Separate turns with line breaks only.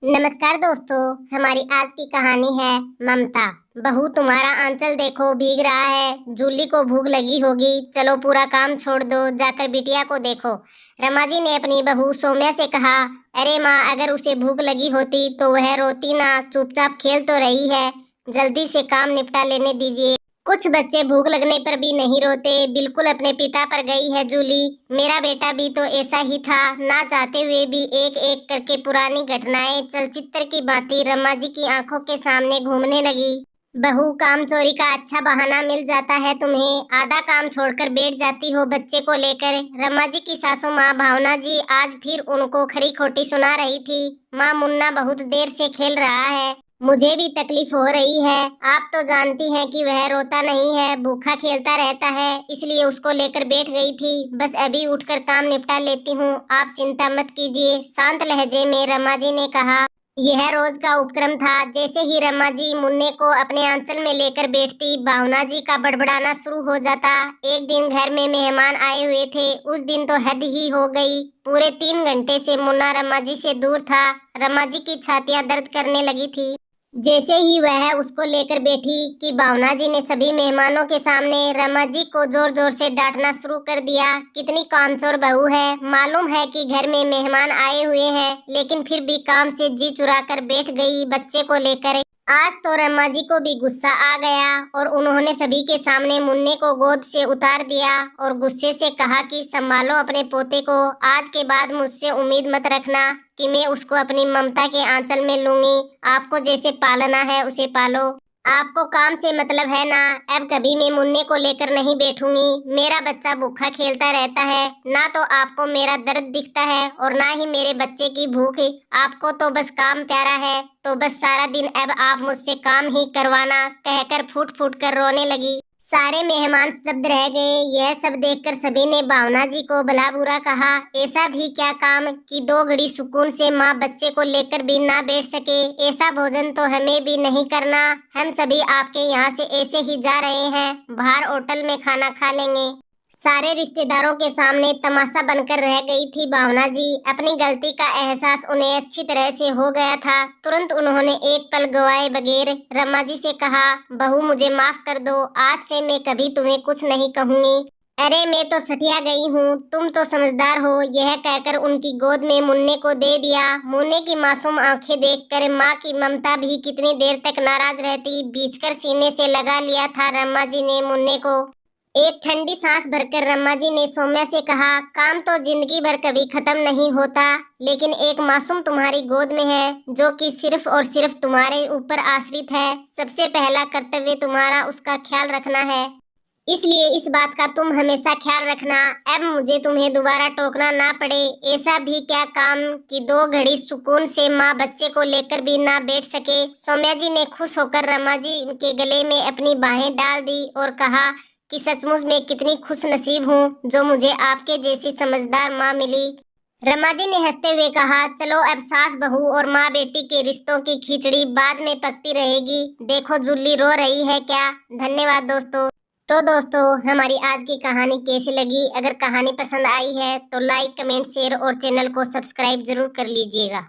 नमस्कार दोस्तों, हमारी आज की कहानी है ममता। बहू तुम्हारा आंचल देखो भीग रहा है, जूली को भूख लगी होगी। चलो पूरा काम छोड़ दो, जाकर बिटिया को देखो। रमा जी ने अपनी बहू सौम्या से कहा। अरे माँ, अगर उसे भूख लगी होती तो वह रोती ना, चुपचाप खेल तो रही है। जल्दी से काम निपटा लेने दीजिए। कुछ बच्चे भूख लगने पर भी नहीं रोते, बिल्कुल अपने पिता पर गई है जूली। मेरा बेटा भी तो ऐसा ही था, ना चाहते हुए भी एक एक करके पुरानी घटनाएं चलचित्र की भांति रमा जी की आंखों के सामने घूमने लगी। बहू, काम चोरी का अच्छा बहाना मिल जाता है तुम्हें, आधा काम छोड़कर बैठ जाती हो बच्चे को लेकर। रमा जी की सासू माँ भावना जी आज फिर उनको खरी खोटी सुना रही थी। माँ, मुन्ना बहुत देर से खेल रहा है, मुझे भी तकलीफ हो रही है। आप तो जानती हैं कि वह रोता नहीं है, भूखा खेलता रहता है, इसलिए उसको लेकर बैठ गई थी। बस अभी उठकर काम निपटा लेती हूँ, आप चिंता मत कीजिए, शांत लहजे में रमा जी ने कहा। यह रोज का उपक्रम था। जैसे ही रमा जी मुन्ने को अपने आंचल में लेकर बैठती, भावना जी का बड़बड़ाना शुरू हो जाता। एक दिन घर में मेहमान आए हुए थे, उस दिन तो हद ही हो गई। पूरे 3 घंटे से मुन्ना रमा जी से दूर था। रमा जी की छातियां दर्द करने लगी थी। जैसे ही वह उसको लेकर बैठी कि भावना जी ने सभी मेहमानों के सामने रमा जी को जोर जोर से डांटना शुरू कर दिया। कितनी कामचोर बहू है, मालूम है कि घर में मेहमान आए हुए हैं, लेकिन फिर भी काम से जी चुरा कर बैठ गई बच्चे को लेकर। आज तो रमा जी को भी गुस्सा आ गया और उन्होंने सभी के सामने मुन्ने को गोद से उतार दिया और गुस्से से कहा कि संभालो अपने पोते को, आज के बाद मुझसे उम्मीद मत रखना कि मैं उसको अपनी ममता के आंचल में लूंगी। आपको जैसे पालना है उसे पालो, आपको काम से मतलब है ना। अब कभी मैं मुन्ने को लेकर नहीं बैठूंगी। मेरा बच्चा भूखा खेलता रहता है, ना तो आपको मेरा दर्द दिखता है और ना ही मेरे बच्चे की भूख। आपको तो बस काम प्यारा है, तो बस सारा दिन अब आप मुझसे काम ही करवाना, कहकर फूट फूट कर रोने लगी। सारे मेहमान स्तब्ध रह गए। यह सब देखकर सभी ने भावना जी को भला बुरा कहा। ऐसा भी क्या काम कि 2 घड़ी सुकून से माँ बच्चे को लेकर भी ना बैठ सके। ऐसा भोजन तो हमें भी नहीं करना, हम सभी आपके यहाँ से ऐसे ही जा रहे हैं, बाहर होटल में खाना खा लेंगे। सारे रिश्तेदारों के सामने तमाशा बनकर रह गई थी भावना जी। अपनी गलती का एहसास उन्हें अच्छी तरह से हो गया था। तुरंत उन्होंने एक पल गवाए बगैर रमा जी से कहा, बहू मुझे माफ कर दो, आज से मैं कभी तुम्हें कुछ नहीं कहूंगी। अरे मैं तो सठिया गई हूँ, तुम तो समझदार हो, यह कहकर उनकी गोद में मुन्ने को दे दिया। मुन्ने की मासूम आंखें देखकर माँ की ममता भी कितनी देर तक नाराज रहती। बीचकर सीने से लगा लिया था रमा जी ने मुन्ने को। एक ठंडी सांस भरकर रमा जी ने सौम्या से कहा, काम तो जिंदगी भर कभी खत्म नहीं होता, लेकिन एक मासूम तुम्हारी गोद में है जो कि सिर्फ और सिर्फ तुम्हारे ऊपर आश्रित है। सबसे पहला कर्तव्य तुम्हारा उसका ख्याल रखना है, इसलिए इस बात का तुम हमेशा ख्याल रखना। अब मुझे तुम्हें दोबारा टोकना ना पड़े। ऐसा भी क्या काम कि 2 घड़ी सुकून से माँ बच्चे को लेकर भी ना बैठ सके। सौम्या जी ने खुश होकर रमा जी के गले में अपनी बाहें डाल दी और कहा कि सचमुच मैं कितनी खुश नसीब हूँ जो मुझे आपके जैसी समझदार माँ मिली। रमा जी ने हंसते हुए कहा, चलो अब सास बहू और माँ बेटी के रिश्तों की खिचड़ी बाद में पकती रहेगी। देखो जूली रो रही है क्या। धन्यवाद दोस्तों। तो दोस्तों, हमारी आज की कहानी कैसी लगी? अगर कहानी पसंद आई है तो लाइक, कमेंट, शेयर और चैनल को सब्सक्राइब जरूर कर लीजिएगा।